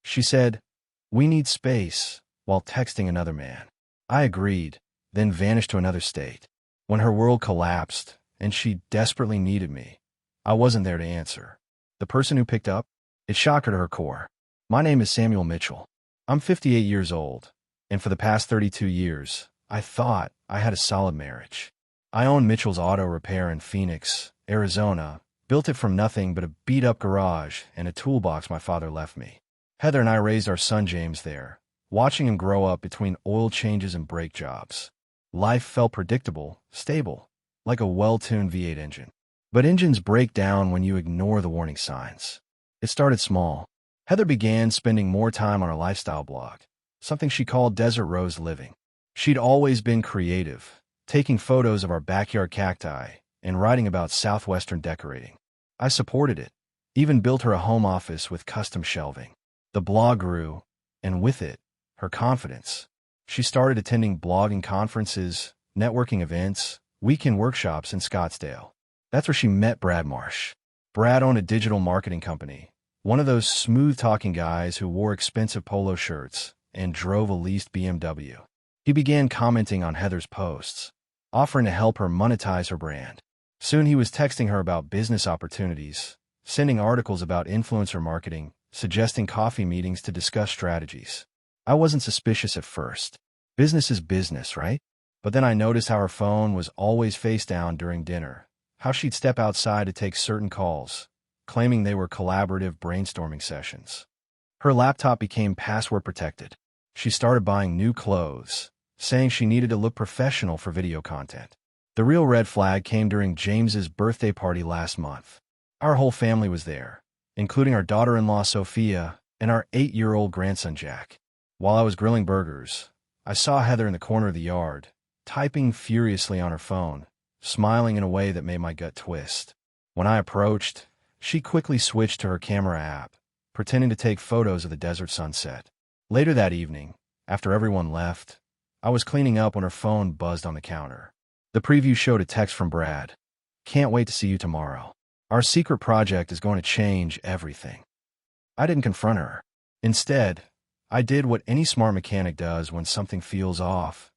She said, "We need space," while texting another man. I agreed, then vanished to another state. When her world collapsed, and she desperately needed me, I wasn't there to answer. The person who picked up? It shocked her to her core. "My name is Samuel Mitchell. I'm 58 years old, and for the past 32 years, I thought I had a solid marriage. I own Mitchell's Auto Repair in Phoenix, Arizona, built it from nothing but a beat-up garage and a toolbox my father left me. Heather and I raised our son James there, watching him grow up between oil changes and brake jobs. Life felt predictable, stable, like a well-tuned V8 engine. But engines break down when you ignore the warning signs. It started small. Heather began spending more time on her lifestyle blog, something she called Desert Rose Living. She'd always been creative, taking photos of our backyard cacti and writing about Southwestern decorating. I supported it, even built her a home office with custom shelving. The blog grew, and with it, her confidence. She started attending blogging conferences, networking events, weekend workshops in Scottsdale. That's where she met Brad Marsh. Brad owned a digital marketing company, one of those smooth-talking guys who wore expensive polo shirts and drove a leased BMW. He began commenting on Heather's posts, offering to help her monetize her brand. Soon he was texting her about business opportunities, sending articles about influencer marketing, suggesting coffee meetings to discuss strategies. I wasn't suspicious at first. Business is business, right? But then I noticed how her phone was always face down during dinner, how she'd step outside to take certain calls, claiming they were collaborative brainstorming sessions. Her laptop became password protected. She started buying new clothes, saying she needed to look professional for video content. The real red flag came during James's birthday party last month. Our whole family was there, including our daughter-in-law Sophia and our 8-year-old grandson Jack. While I was grilling burgers, I saw Heather in the corner of the yard, typing furiously on her phone, smiling in a way that made my gut twist. When I approached, she quickly switched to her camera app, pretending to take photos of the desert sunset. Later that evening, after everyone left, I was cleaning up when her phone buzzed on the counter. The preview showed a text from Brad. "Can't wait to see you tomorrow. Our secret project is going to change everything." I didn't confront her. Instead, I did what any smart mechanic does when something feels off.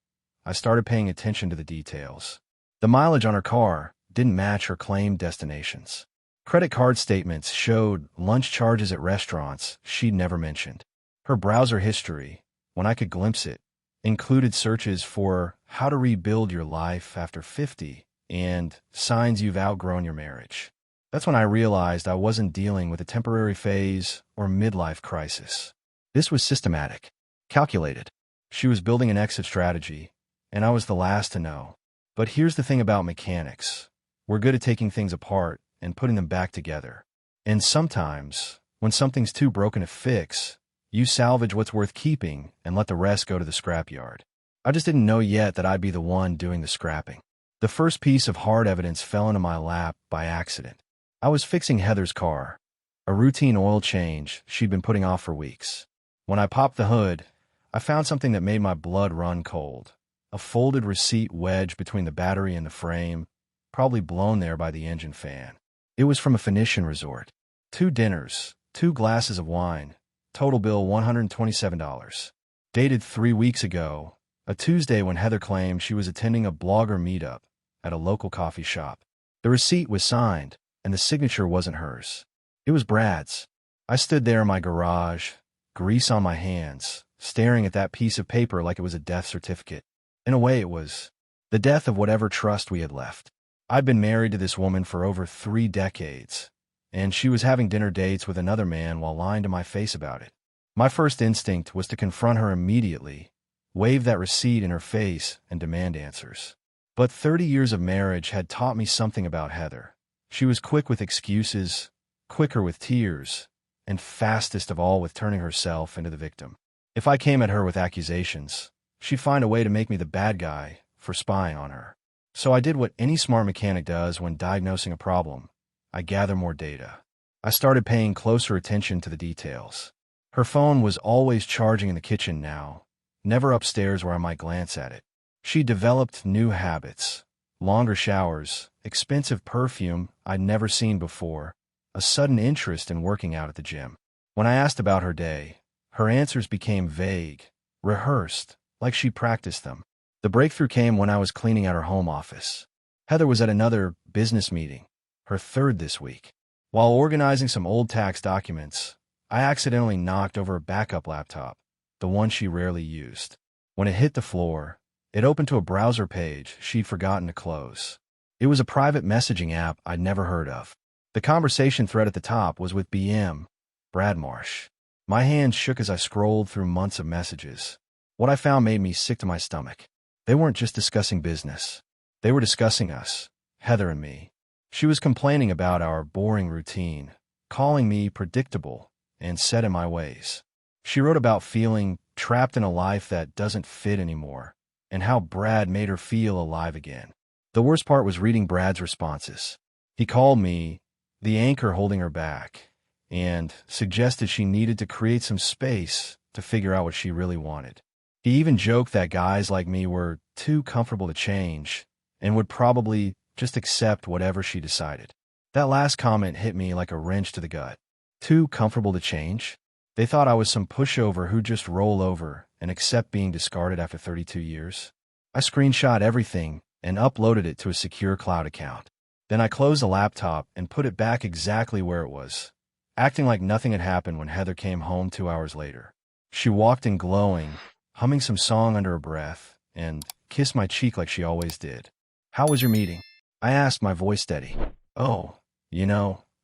I started paying attention to the details. The mileage on her car didn't match her claimed destinations. Credit card statements showed lunch charges at restaurants she'd never mentioned. Her browser history, when I could glimpse it, included searches for how to rebuild your life after 50 and signs you've outgrown your marriage. That's when I realized I wasn't dealing with a temporary phase or midlife crisis. This was systematic, calculated. She was building an exit strategy, and I was the last to know. But here's the thing about mechanics. We're good at taking things apart and putting them back together. And sometimes, when something's too broken to fix, you salvage what's worth keeping and let the rest go to the scrapyard. I just didn't know yet that I'd be the one doing the scrapping. The first piece of hard evidence fell into my lap by accident. I was fixing Heather's car, a routine oil change she'd been putting off for weeks. When I popped the hood, I found something that made my blood run cold. A folded receipt wedged between the battery and the frame, probably blown there by the engine fan. It was from a Phoenician resort. 2 dinners, 2 glasses of wine, total bill $127. Dated 3 weeks ago, a Tuesday when Heather claimed she was attending a blogger meetup at a local coffee shop. The receipt was signed, and the signature wasn't hers. It was Brad's. I stood there in my garage, grease on my hands, staring at that piece of paper like it was a death certificate. In a way, it was the death of whatever trust we had left. I'd been married to this woman for over 3 decades, and she was having dinner dates with another man while lying to my face about it. My first instinct was to confront her immediately, wave that receipt in her face, and demand answers. But 30 years of marriage had taught me something about Heather. She was quick with excuses, quicker with tears, and fastest of all with turning herself into the victim. If I came at her with accusations, she'd find a way to make me the bad guy for spying on her. So I did what any smart mechanic does when diagnosing a problem. I gathered more data. I started paying closer attention to the details. Her phone was always charging in the kitchen now, never upstairs where I might glance at it. She developed new habits, longer showers, expensive perfume I'd never seen before, a sudden interest in working out at the gym. When I asked about her day, Her answers became vague, rehearsed, like she practiced them. The breakthrough came when I was cleaning out her home office. Heather was at another business meeting, her third this week. While organizing some old tax documents, I accidentally knocked over a backup laptop, the one she rarely used. When it hit the floor, it opened to a browser page she'd forgotten to close. It was a private messaging app I'd never heard of. The conversation thread at the top was with BM, Brad Marsh. My hands shook as I scrolled through months of messages. What I found made me sick to my stomach. They weren't just discussing business. They were discussing us, Heather and me. She was complaining about our boring routine, calling me predictable and set in my ways. She wrote about feeling trapped in a life that doesn't fit anymore, and how Brad made her feel alive again. The worst part was reading Brad's responses. He called me the anchor holding her back, and suggested she needed to create some space to figure out what she really wanted. He even joked that guys like me were too comfortable to change, and would probably just accept whatever she decided. That last comment hit me like a wrench to the gut. Too comfortable to change? They thought I was some pushover who'd just roll over and accept being discarded after 32 years. I screenshot everything and uploaded it to a secure cloud account. Then I closed the laptop and put it back exactly where it was, acting like nothing had happened when Heather came home 2 hours later. She walked in glowing, humming some song under her breath, and kissed my cheek like she always did. "How was your meeting?" I asked, my voice steady. "Oh,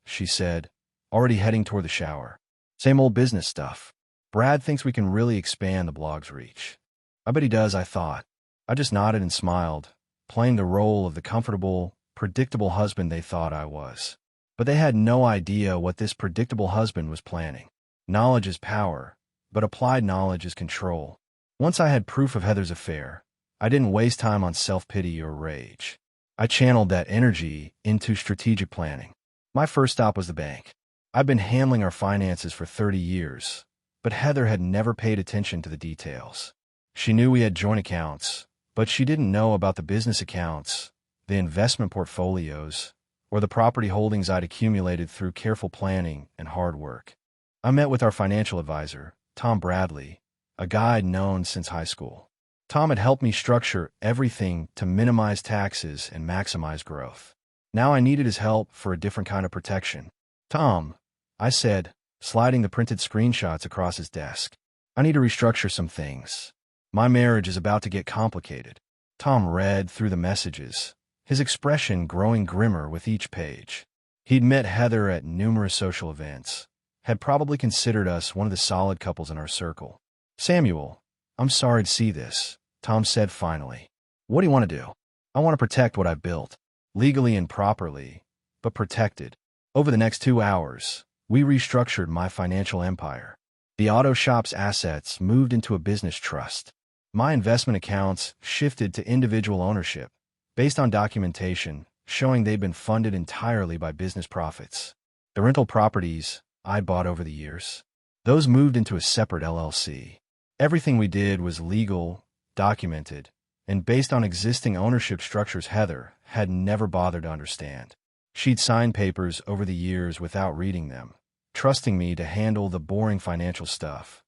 she said, already heading toward the shower. "Same old business stuff. Brad thinks we can really expand the blog's reach." "I bet he does," I thought. I just nodded and smiled, playing the role of the comfortable, predictable husband they thought I was. But they had no idea what this predictable husband was planning. Knowledge is power, but applied knowledge is control. Once I had proof of Heather's affair, I didn't waste time on self-pity or rage. I channeled that energy into strategic planning. My first stop was the bank. I'd been handling our finances for 30 years, but Heather had never paid attention to the details. She knew we had joint accounts, but she didn't know about the business accounts, the investment portfolios, or the property holdings I'd accumulated through careful planning and hard work. I met with our financial advisor, Tom Bradley, a guy I'd known since high school. Tom had helped me structure everything to minimize taxes and maximize growth. Now I needed his help for a different kind of protection. "Tom," I said, sliding the printed screenshots across his desk, "I need to restructure some things. My marriage is about to get complicated." Tom read through the messages, his expression growing grimmer with each page. He'd met Heather at numerous social events, had probably considered us one of the solid couples in our circle. "Samuel, I'm sorry to see this," Tom said finally. "What do you want to do?" "I want to protect what I've built, legally and properly, but protected." Over the next 2 hours, we restructured my financial empire. The auto shop's assets moved into a business trust. My investment accounts shifted to individual ownership, based on documentation showing they'd been funded entirely by business profits. The rental properties I bought over the years, those moved into a separate LLC. Everything we did was legal, documented, and based on existing ownership structures Heather had never bothered to understand. She'd signed papers over the years without reading them, trusting me to handle the boring financial stuff.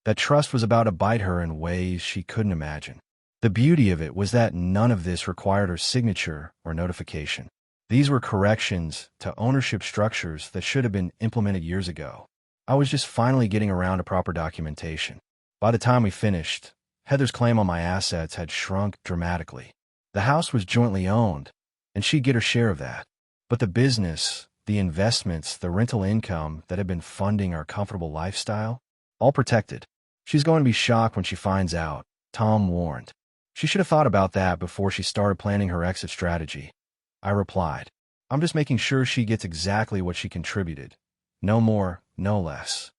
That trust was about to bite her in ways she couldn't imagine. The beauty of it was that none of this required her signature or notification. These were corrections to ownership structures that should have been implemented years ago. I was just finally getting around to proper documentation. By the time we finished, Heather's claim on my assets had shrunk dramatically. The house was jointly owned, and she'd get her share of that. But the business, the investments, the rental income that had been funding our comfortable lifestyle, all protected. "She's going to be shocked when she finds out," Tom warned. "She should have thought about that before she started planning her exit strategy," I replied. "I'm just making sure she gets exactly what she contributed. No more, no less."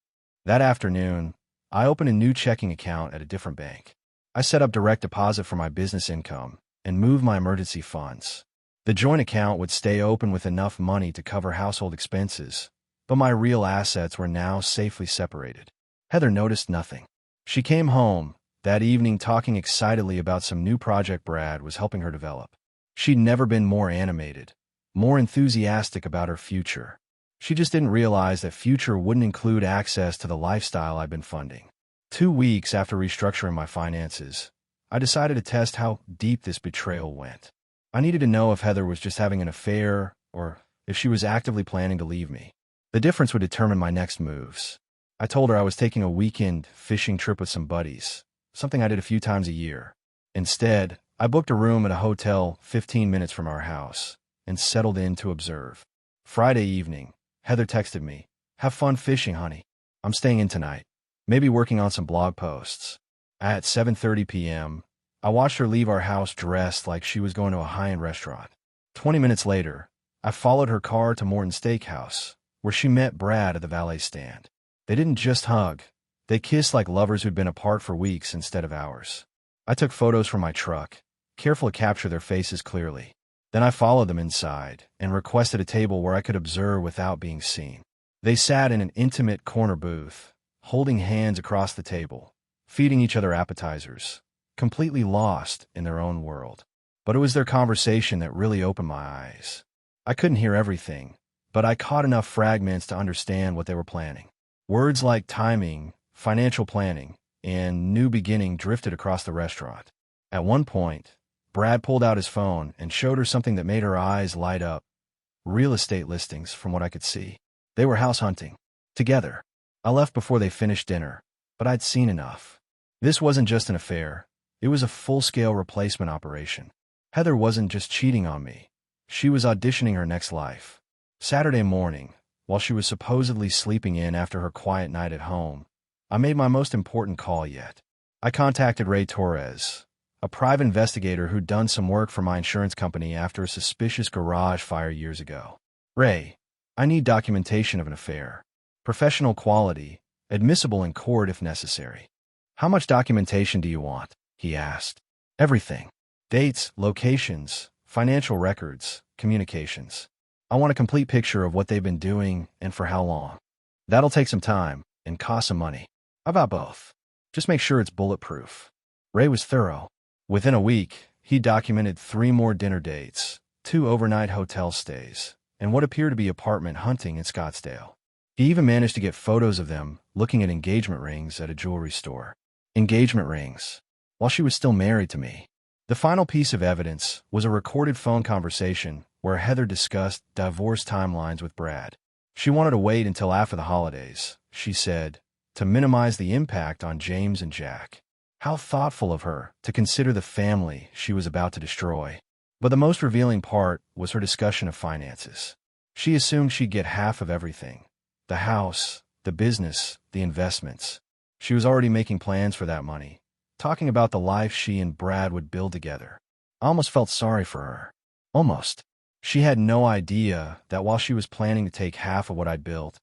That afternoon, I opened a new checking account at a different bank. I set up direct deposit for my business income and moved my emergency funds. The joint account would stay open with enough money to cover household expenses, but my real assets were now safely separated. Heather noticed nothing. She came home that evening talking excitedly about some new project Brad was helping her develop. She'd never been more animated, more enthusiastic about her future. She just didn't realize that future wouldn't include access to the lifestyle I'd been funding. 2 weeks after restructuring my finances, I decided to test how deep this betrayal went. I needed to know if Heather was just having an affair or if she was actively planning to leave me. The difference would determine my next moves. I told her I was taking a weekend fishing trip with some buddies, something I did a few times a year. Instead, I booked a room at a hotel 15 minutes from our house and settled in to observe. Friday evening, Heather texted me, "Have fun fishing, honey. I'm staying in tonight. Maybe working on some blog posts." At 7:30 p.m., I watched her leave our house dressed like she was going to a high-end restaurant. 20 minutes later, I followed her car to Morton's Steakhouse, where she met Brad at the valet stand. They didn't just hug. They kissed like lovers who'd been apart for weeks instead of hours. I took photos from my truck, careful to capture their faces clearly. Then I followed them inside and requested a table where I could observe without being seen. They sat in an intimate corner booth, holding hands across the table, feeding each other appetizers, completely lost in their own world. But it was their conversation that really opened my eyes. I couldn't hear everything, but I caught enough fragments to understand what they were planning. Words like timing, financial planning, and new beginning drifted across the restaurant. At one point, Brad pulled out his phone and showed her something that made her eyes light up. Real estate listings, from what I could see. They were house hunting. Together. I left before they finished dinner, but I'd seen enough. This wasn't just an affair. It was a full-scale replacement operation. Heather wasn't just cheating on me. She was auditioning her next life. Saturday morning, while she was supposedly sleeping in after her quiet night at home, I made my most important call yet. I contacted Ray Torres, a private investigator who'd done some work for my insurance company after a suspicious garage fire years ago. "Ray, I need documentation of an affair. Professional quality, admissible in court if necessary." "How much documentation do you want?" he asked. "Everything. Dates, locations, financial records, communications. I want a complete picture of what they've been doing and for how long. That'll take some time and cost some money. How about both? Just make sure it's bulletproof." Ray was thorough. Within a week, he documented 3 more dinner dates, 2 overnight hotel stays, and what appeared to be apartment hunting in Scottsdale. He even managed to get photos of them looking at engagement rings at a jewelry store. Engagement rings, while she was still married to me. The final piece of evidence was a recorded phone conversation where Heather discussed divorce timelines with Brad. She wanted to wait until after the holidays, she said, to minimize the impact on James and Jack. How thoughtful of her to consider the family she was about to destroy. But the most revealing part was her discussion of finances. She assumed she'd get half of everything. The house, the business, the investments. She was already making plans for that money, talking about the life she and Brad would build together. I almost felt sorry for her. Almost. She had no idea that while she was planning to take half of what I'd built,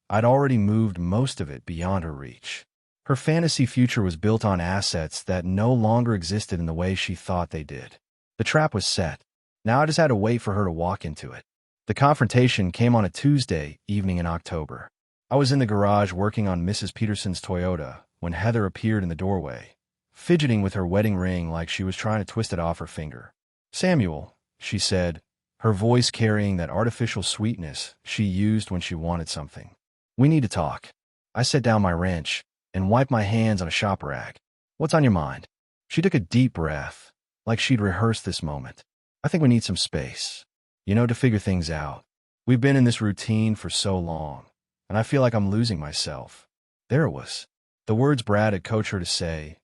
I'd already moved most of it beyond her reach. Her fantasy future was built on assets that no longer existed in the way she thought they did. The trap was set. Now I just had to wait for her to walk into it. The confrontation came on a Tuesday evening in October. I was in the garage working on Mrs. Peterson's Toyota when Heather appeared in the doorway, fidgeting with her wedding ring like she was trying to twist it off her finger. "Samuel," she said, her voice carrying that artificial sweetness she used when she wanted something. "We need to talk." I set down my wrench and wiped my hands on a shop rag. "What's on your mind?" She took a deep breath, like she'd rehearsed this moment. "I think we need some space, to figure things out. We've been in this routine for so long, and I feel like I'm losing myself." There it was. The words Brad had coached her to say,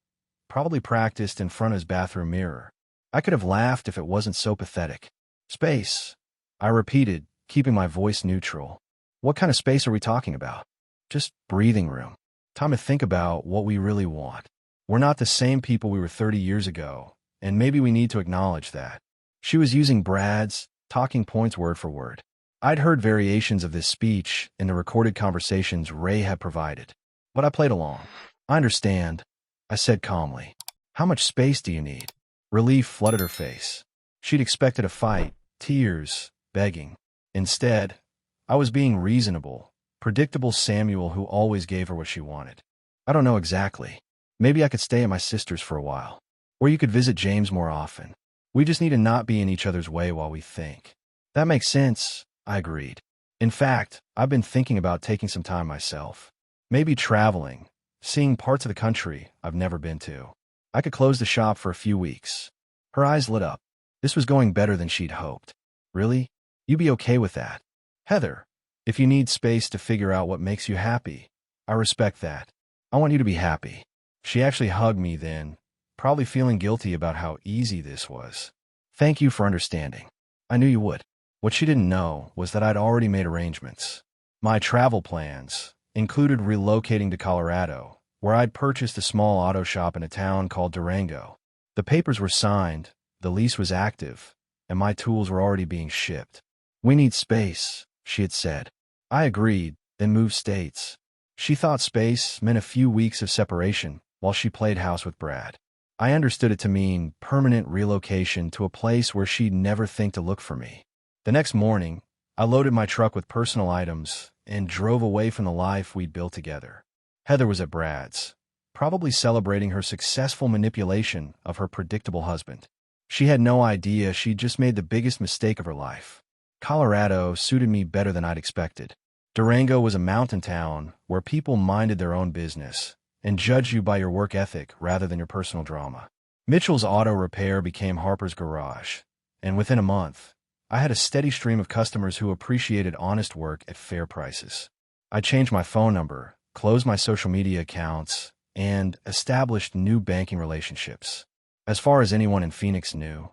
probably practiced in front of his bathroom mirror. I could have laughed if it wasn't so pathetic. "Space," I repeated, keeping my voice neutral. "What kind of space are we talking about?" "Just breathing room. Time to think about what we really want. We're not the same people we were 30 years ago, and maybe we need to acknowledge that." She was using Brad's talking points word for word. I'd heard variations of this speech in the recorded conversations Ray had provided, but I played along. "I understand," I said calmly. "How much space do you need?" Relief flooded her face. She'd expected a fight, tears, begging. Instead, I was being reasonable, predictable Samuel who always gave her what she wanted. "I don't know exactly. Maybe I could stay at my sister's for a while. Or you could visit James more often. We just need to not be in each other's way while we think." "That makes sense," I agreed. In fact, I've been thinking about taking some time myself. Maybe traveling, seeing parts of the country I've never been to. I could close the shop for a few weeks. Her eyes lit up. This was going better than she'd hoped. Really? You'd be okay with that? Heather, if you need space to figure out what makes you happy, I respect that. I want you to be happy. She actually hugged me then, probably feeling guilty about how easy this was. Thank you for understanding. I knew you would. What she didn't know was that I'd already made arrangements. My travel plans included relocating to Colorado, where I'd purchased a small auto shop in a town called Durango. The papers were signed, the lease was active, and my tools were already being shipped. We need space, she had said. I agreed, then moved states. She thought space meant a few weeks of separation while she played house with Brad. I understood it to mean permanent relocation to a place where she'd never think to look for me. The next morning, I loaded my truck with personal items and drove away from the life we'd built together. Heather was at Brad's, probably celebrating her successful manipulation of her predictable husband. She had no idea she'd just made the biggest mistake of her life. Colorado suited me better than I'd expected. Durango was a mountain town where people minded their own business and judged you by your work ethic rather than your personal drama. Mitchell's Auto Repair became Harper's Garage, and within a month, I had a steady stream of customers who appreciated honest work at fair prices. I changed my phone number, closed my social media accounts, and established new banking relationships. As far as anyone in Phoenix knew,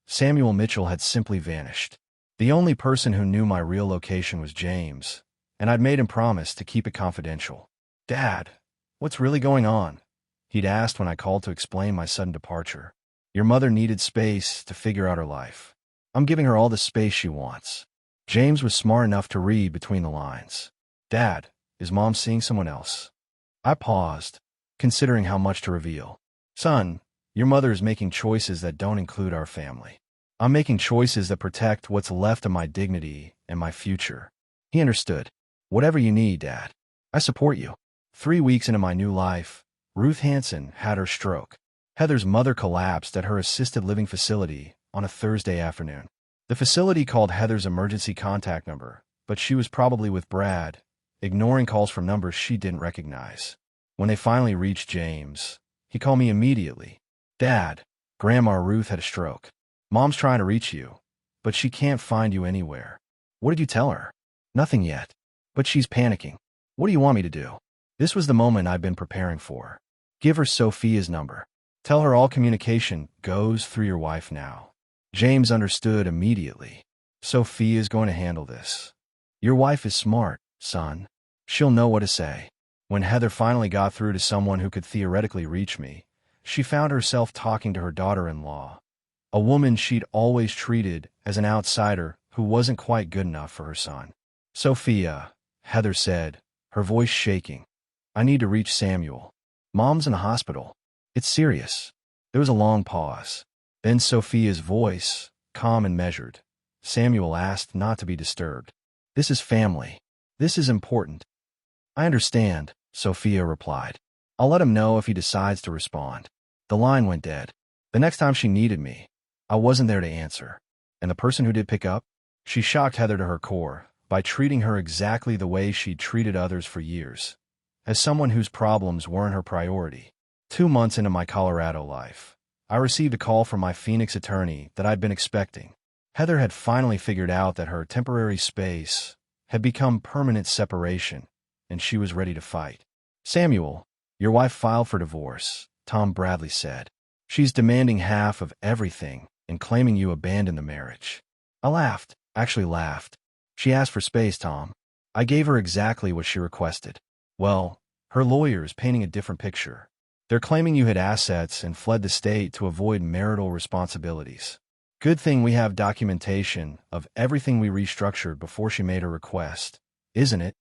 Samuel Mitchell had simply vanished. The only person who knew my real location was James, and I'd made him promise to keep it confidential. "Dad, what's really going on?" he'd asked when I called to explain my sudden departure. "Your mother needed space to figure out her life. I'm giving her all the space she wants." James was smart enough to read between the lines. "Dad, is Mom seeing someone else?" I paused, considering how much to reveal. "Son, your mother is making choices that don't include our family. I'm making choices that protect what's left of my dignity and my future." He understood. "Whatever you need, Dad. I support you." 3 weeks into my new life, Ruth Hansen had her stroke. Heather's mother collapsed at her assisted living facility on a Thursday afternoon. The facility called Heather's emergency contact number, but she was probably with Brad, ignoring calls from numbers she didn't recognize. When they finally reached James, he called me immediately. "Dad, Grandma Ruth had a stroke. Mom's trying to reach you, but she can't find you anywhere." "What did you tell her?" "Nothing yet, but she's panicking." "What do you want me to do?" This was the moment I'd been preparing for. "Give her Sophia's number. Tell her all communication goes through your wife now." James understood immediately. "Sophia's going to handle this. Your wife is smart, son. She'll know what to say." When Heather finally got through to someone who could theoretically reach me, she found herself talking to her daughter-in-law, a woman she'd always treated as an outsider who wasn't quite good enough for her son. "Sophia," Heather said, her voice shaking, "I need to reach Samuel. Mom's in the hospital. It's serious." There was a long pause. Then Sophia's voice, calm and measured. "Samuel asked not to be disturbed. This is family. This is important." "I understand," Sophia replied. "I'll let him know if he decides to respond." The line went dead. The next time she needed me, I wasn't there to answer. And the person who did pick up? She shocked Heather to her core by treating her exactly the way she'd treated others for years, as someone whose problems weren't her priority. 2 months into my Colorado life, I received a call from my Phoenix attorney that I'd been expecting. Heather had finally figured out that her temporary space had become permanent separation, and she was ready to fight. "Samuel, your wife filed for divorce," Tom Bradley said. "She's demanding half of everything and claiming you abandoned the marriage." I laughed, actually laughed. "She asked for space, Tom. I gave her exactly what she requested." "Well, her lawyer's painting a different picture. They're claiming you had assets and fled the state to avoid marital responsibilities. Good thing we have documentation of everything we restructured before she made her request, isn't it?"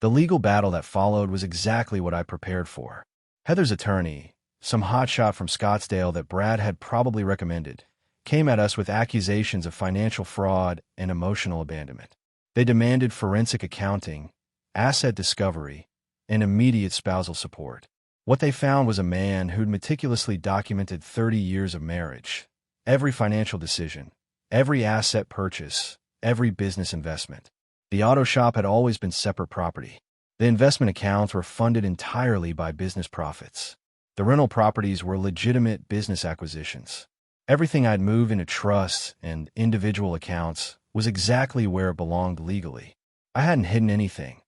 The legal battle that followed was exactly what I prepared for. Heather's attorney, some hotshot from Scottsdale that Brad had probably recommended, came at us with accusations of financial fraud and emotional abandonment. They demanded forensic accounting, asset discovery, and immediate spousal support. What they found was a man who'd meticulously documented 30 years of marriage, every financial decision, every asset purchase, every business investment. The auto shop had always been separate property. The investment accounts were funded entirely by business profits. The rental properties were legitimate business acquisitions. Everything I'd moved into trusts and individual accounts was exactly where it belonged legally. I hadn't hidden anything.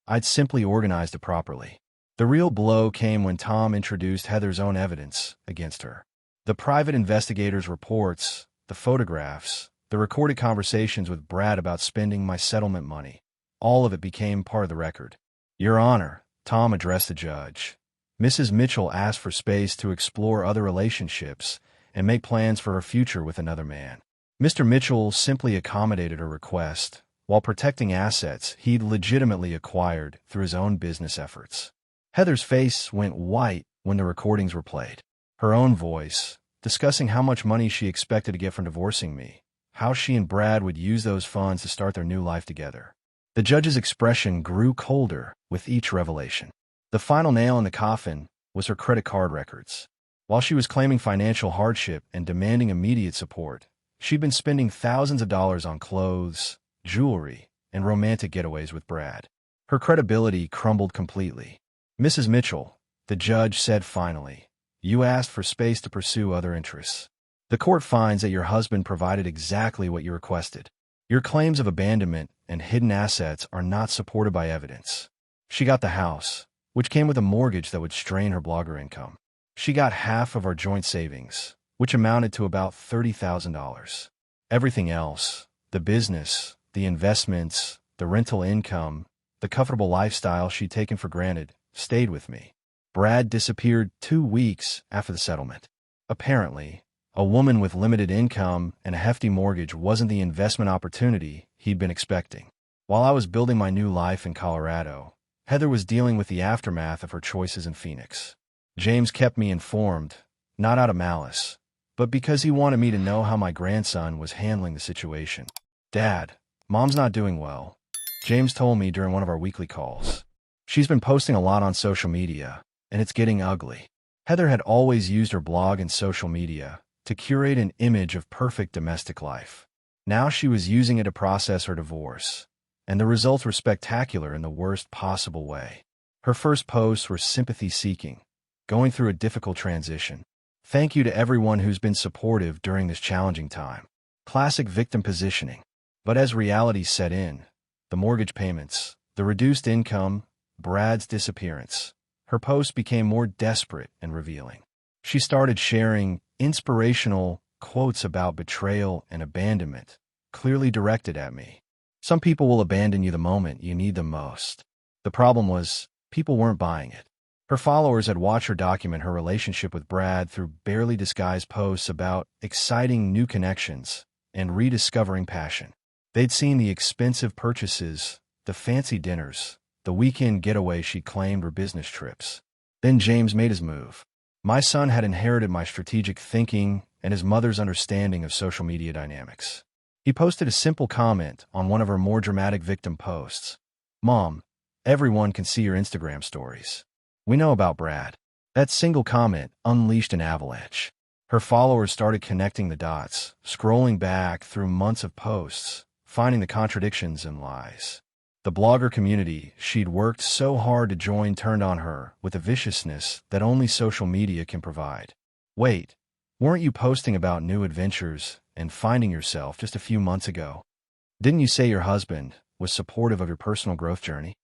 I'd simply organized it properly. The real blow came when Tom introduced Heather's own evidence against her. The private investigator's reports, the photographs, the recorded conversations with Brad about spending my settlement money. All of it became part of the record. Your Honor, Tom addressed the judge. Mrs. Mitchell asked for space to explore other relationships and make plans for her future with another man. Mr. Mitchell simply accommodated her request while protecting assets he'd legitimately acquired through his own business efforts. Heather's face went white when the recordings were played. Her own voice, discussing how much money she expected to get from divorcing me, how she and Brad would use those funds to start their new life together. The judge's expression grew colder with each revelation. The final nail in the coffin was her credit card records. While she was claiming financial hardship and demanding immediate support, she'd been spending thousands of dollars on clothes, jewelry, and romantic getaways with Brad. Her credibility crumbled completely. Mrs. Mitchell, the judge said finally, you asked for space to pursue other interests. The court finds that your husband provided exactly what you requested. Your claims of abandonment and hidden assets are not supported by evidence. She got the house, which came with a mortgage that would strain her blogger income. She got half of our joint savings, which amounted to about $30,000. Everything else, the business, the investments, the rental income, the comfortable lifestyle she'd taken for granted, stayed with me. Brad disappeared 2 weeks after the settlement. Apparently, a woman with limited income and a hefty mortgage wasn't the investment opportunity he'd been expecting. While I was building my new life in Colorado, Heather was dealing with the aftermath of her choices in Phoenix. James kept me informed, not out of malice, but because he wanted me to know how my grandson was handling the situation. Dad, Mom's not doing well, James told me during one of our weekly calls. She's been posting a lot on social media, and it's getting ugly. Heather had always used her blog and social media to curate an image of perfect domestic life. Now she was using it to process her divorce, and the results were spectacular in the worst possible way. Her first posts were sympathy-seeking, going through a difficult transition. Thank you to everyone who's been supportive during this challenging time. Classic victim positioning. But as reality set in, the mortgage payments, the reduced income, Brad's disappearance, her posts became more desperate and revealing. She started sharing inspirational quotes about betrayal and abandonment, clearly directed at me. Some people will abandon you the moment you need them most. The problem was, people weren't buying it. Her followers had watched her document her relationship with Brad through barely disguised posts about exciting new connections and rediscovering passion. They'd seen the expensive purchases, the fancy dinners, the weekend getaway she claimed were business trips. Then James made his move. My son had inherited my strategic thinking and his mother's understanding of social media dynamics. He posted a simple comment on one of her more dramatic victim posts. Mom, everyone can see your Instagram stories. We know about Brad. That single comment unleashed an avalanche. Her followers started connecting the dots, scrolling back through months of posts, finding the contradictions and lies. The blogger community she'd worked so hard to join turned on her with a viciousness that only social media can provide. Wait, weren't you posting about new adventures and finding yourself just a few months ago? Didn't you say your husband was supportive of your personal growth journey?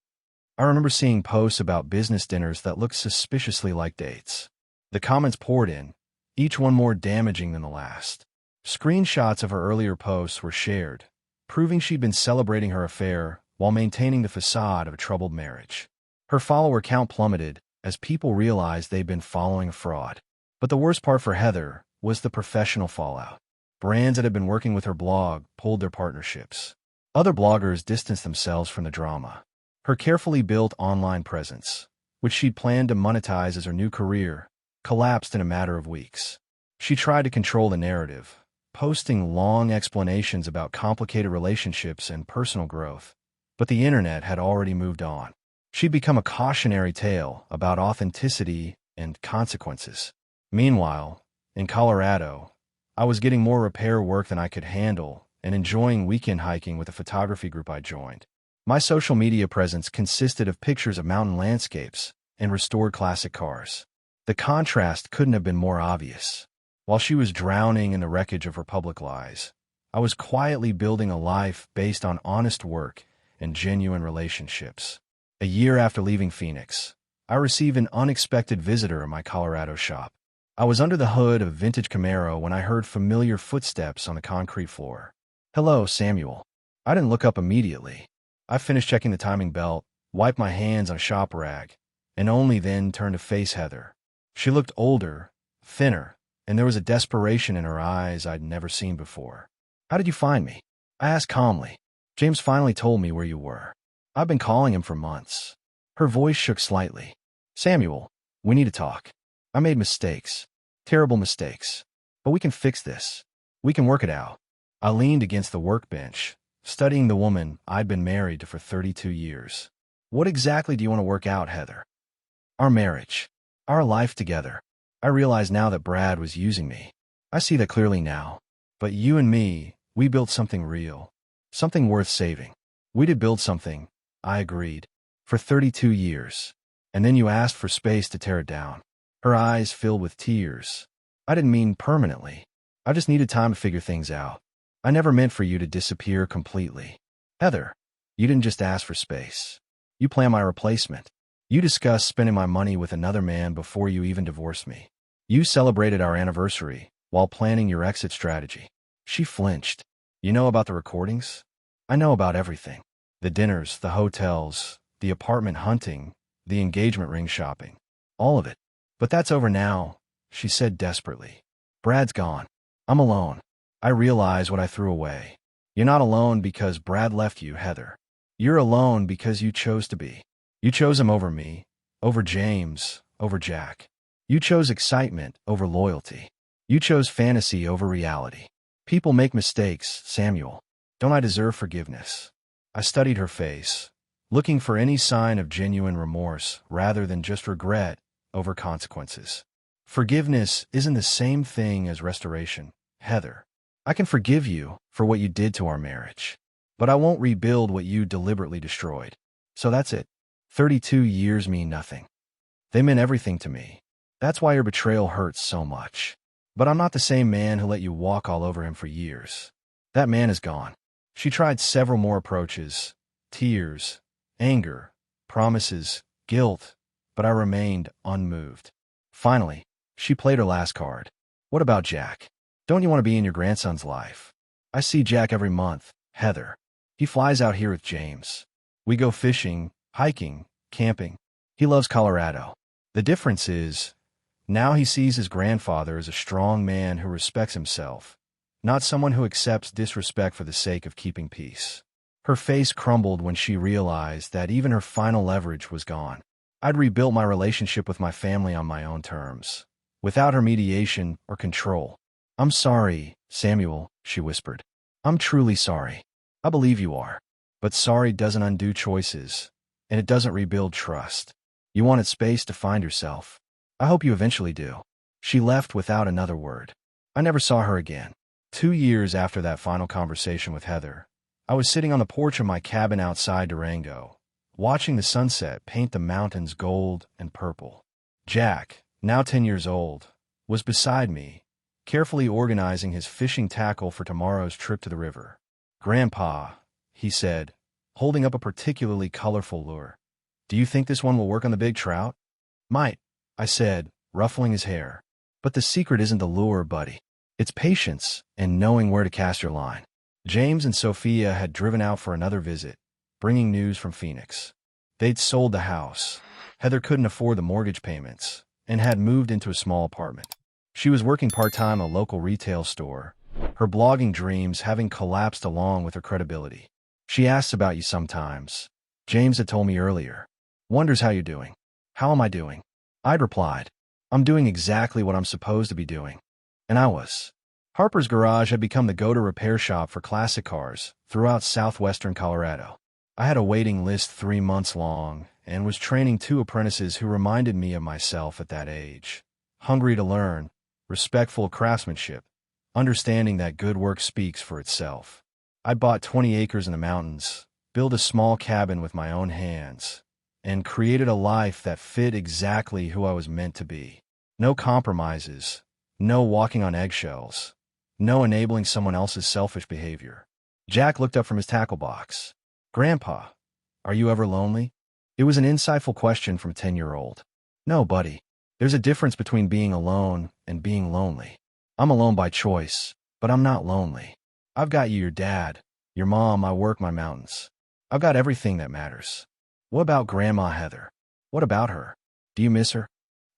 I remember seeing posts about business dinners that looked suspiciously like dates. The comments poured in, each one more damaging than the last. Screenshots of her earlier posts were shared, proving she'd been celebrating her affair while maintaining the facade of a troubled marriage. Her follower count plummeted as people realized they'd been following a fraud. But the worst part for Heather was the professional fallout. Brands that had been working with her blog pulled their partnerships. Other bloggers distanced themselves from the drama. Her carefully built online presence, which she'd planned to monetize as her new career, collapsed in a matter of weeks. She tried to control the narrative, posting long explanations about complicated relationships and personal growth, but the internet had already moved on. She'd become a cautionary tale about authenticity and consequences. Meanwhile, in Colorado, I was getting more repair work than I could handle and enjoying weekend hiking with a photography group I joined. My social media presence consisted of pictures of mountain landscapes and restored classic cars. The contrast couldn't have been more obvious. While she was drowning in the wreckage of her public lies, I was quietly building a life based on honest work and genuine relationships. A year after leaving Phoenix, I received an unexpected visitor in my Colorado shop. I was under the hood of a vintage Camaro when I heard familiar footsteps on the concrete floor. "Hello, Samuel." I didn't look up immediately. I finished checking the timing belt, wiped my hands on a shop rag, and only then turned to face Heather. She looked older, thinner, and there was a desperation in her eyes I'd never seen before. "How did you find me?" I asked calmly. "James finally told me where you were. I've been calling him for months." Her voice shook slightly. "Samuel, we need to talk. I made mistakes. Terrible mistakes. But we can fix this. We can work it out." I leaned against the workbench, studying the woman I'd been married to for 32 years. "What exactly do you want to work out, Heather?" "Our marriage. Our life together. I realize now that Brad was using me. I see that clearly now. But you and me, we built something real. Something worth saving. We did build something," I agreed. "For 32 years. And then you asked for space to tear it down." Her eyes filled with tears. "I didn't mean permanently. I just needed time to figure things out. I never meant for you to disappear completely." "Heather, you didn't just ask for space. You planned my replacement. You discussed spending my money with another man before you even divorced me. You celebrated our anniversary while planning your exit strategy." She flinched. "You know about the recordings?" "I know about everything. The dinners, the hotels, the apartment hunting, the engagement ring shopping. All of it. But that's over now," she said desperately. "Brad's gone. I'm alone. I realize what I threw away. You're not alone because Brad left you, Heather. You're alone because you chose to be. You chose him over me, over James, over Jack. You chose excitement over loyalty. You chose fantasy over reality. People make mistakes, Samuel. Don't I deserve forgiveness?" I studied her face, looking for any sign of genuine remorse rather than just regret over consequences. "Forgiveness isn't the same thing as restoration, Heather. I can forgive you for what you did to our marriage, but I won't rebuild what you deliberately destroyed. So that's it. 32 years mean nothing. They meant everything to me. That's why your betrayal hurts so much. But I'm not the same man who let you walk all over him for years. That man is gone." She tried several more approaches, tears, anger, promises, guilt, but I remained unmoved. Finally, she played her last card. "What about Jack? Don't you want to be in your grandson's life?" "I see Jack every month, Heather. He flies out here with James. We go fishing, hiking, camping. He loves Colorado. The difference is, now he sees his grandfather as a strong man who respects himself, not someone who accepts disrespect for the sake of keeping peace." Her face crumbled when she realized that even her final leverage was gone. I'd rebuilt my relationship with my family on my own terms, without her mediation or control. "I'm sorry, Samuel," she whispered. "I'm truly sorry. I believe you are. But sorry doesn't undo choices, and it doesn't rebuild trust. You wanted space to find yourself. I hope you eventually do." She left without another word. I never saw her again. 2 years after that final conversation with Heather, I was sitting on the porch of my cabin outside Durango, watching the sunset paint the mountains gold and purple. Jack, now 10 years old, was beside me, carefully organizing his fishing tackle for tomorrow's trip to the river. "Grandpa," he said, holding up a particularly colorful lure, "do you think this one will work on the big trout?" "Might," I said, ruffling his hair. "But the secret isn't the lure, buddy. It's patience and knowing where to cast your line." James and Sophia had driven out for another visit, bringing news from Phoenix. They'd sold the house. Heather couldn't afford the mortgage payments and had moved into a small apartment. She was working part-time at a local retail store, her blogging dreams having collapsed along with her credibility. "She asks about you sometimes," James had told me earlier. "Wonders how you're doing." "How am I doing?" I'd replied. "I'm doing exactly what I'm supposed to be doing." And I was. Harper's Garage had become the go-to repair shop for classic cars throughout southwestern Colorado. I had a waiting list 3 months long and was training 2 apprentices who reminded me of myself at that age. Hungry to learn, respectful of craftsmanship, understanding that good work speaks for itself. I bought 20 acres in the mountains, built a small cabin with my own hands, and created a life that fit exactly who I was meant to be. No compromises, no walking on eggshells, no enabling someone else's selfish behavior. Jack looked up from his tackle box. "Grandpa, are you ever lonely?" It was an insightful question from a 10-year-old. "No, buddy. There's a difference between being alone and being lonely. I'm alone by choice, but I'm not lonely. I've got you, your dad, your mom, my work, my mountains. I've got everything that matters." "What about Grandma Heather? What about her? Do you miss her?"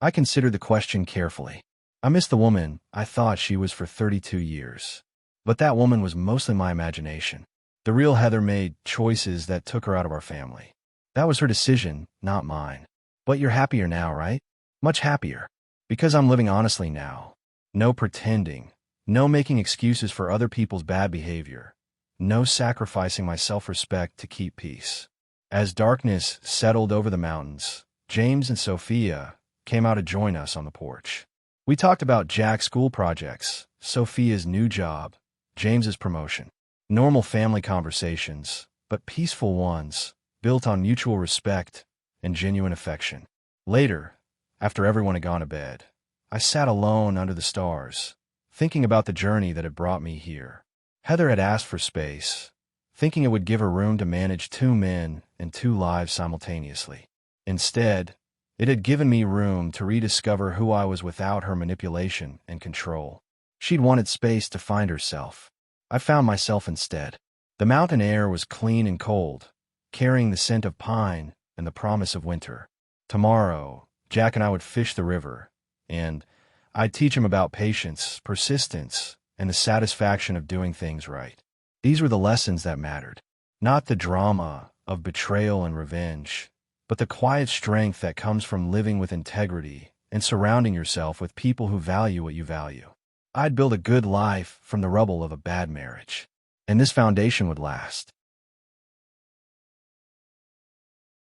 I considered the question carefully. I missed the woman I thought she was for 32 years. But that woman was mostly my imagination. The real Heather made choices that took her out of our family. That was her decision, not mine. "But you're happier now, right?" "Much happier. Because I'm living honestly now. No pretending. No making excuses for other people's bad behavior. No sacrificing my self-respect to keep peace." As darkness settled over the mountains, James and Sophia came out to join us on the porch. We talked about Jack's school projects, Sophia's new job, James's promotion. Normal family conversations, but peaceful ones, built on mutual respect and genuine affection. Later, after everyone had gone to bed, I sat alone under the stars, thinking about the journey that had brought me here. Heather had asked for space, thinking it would give her room to manage 2 men and 2 lives simultaneously. Instead, it had given me room to rediscover who I was without her manipulation and control. She'd wanted space to find herself. I found myself instead. The mountain air was clean and cold, carrying the scent of pine and the promise of winter. Tomorrow, Jack and I would fish the river, and I'd teach him about patience, persistence, and the satisfaction of doing things right. These were the lessons that mattered, not the drama of betrayal and revenge, but the quiet strength that comes from living with integrity and surrounding yourself with people who value what you value. I'd build a good life from the rubble of a bad marriage, and this foundation would last.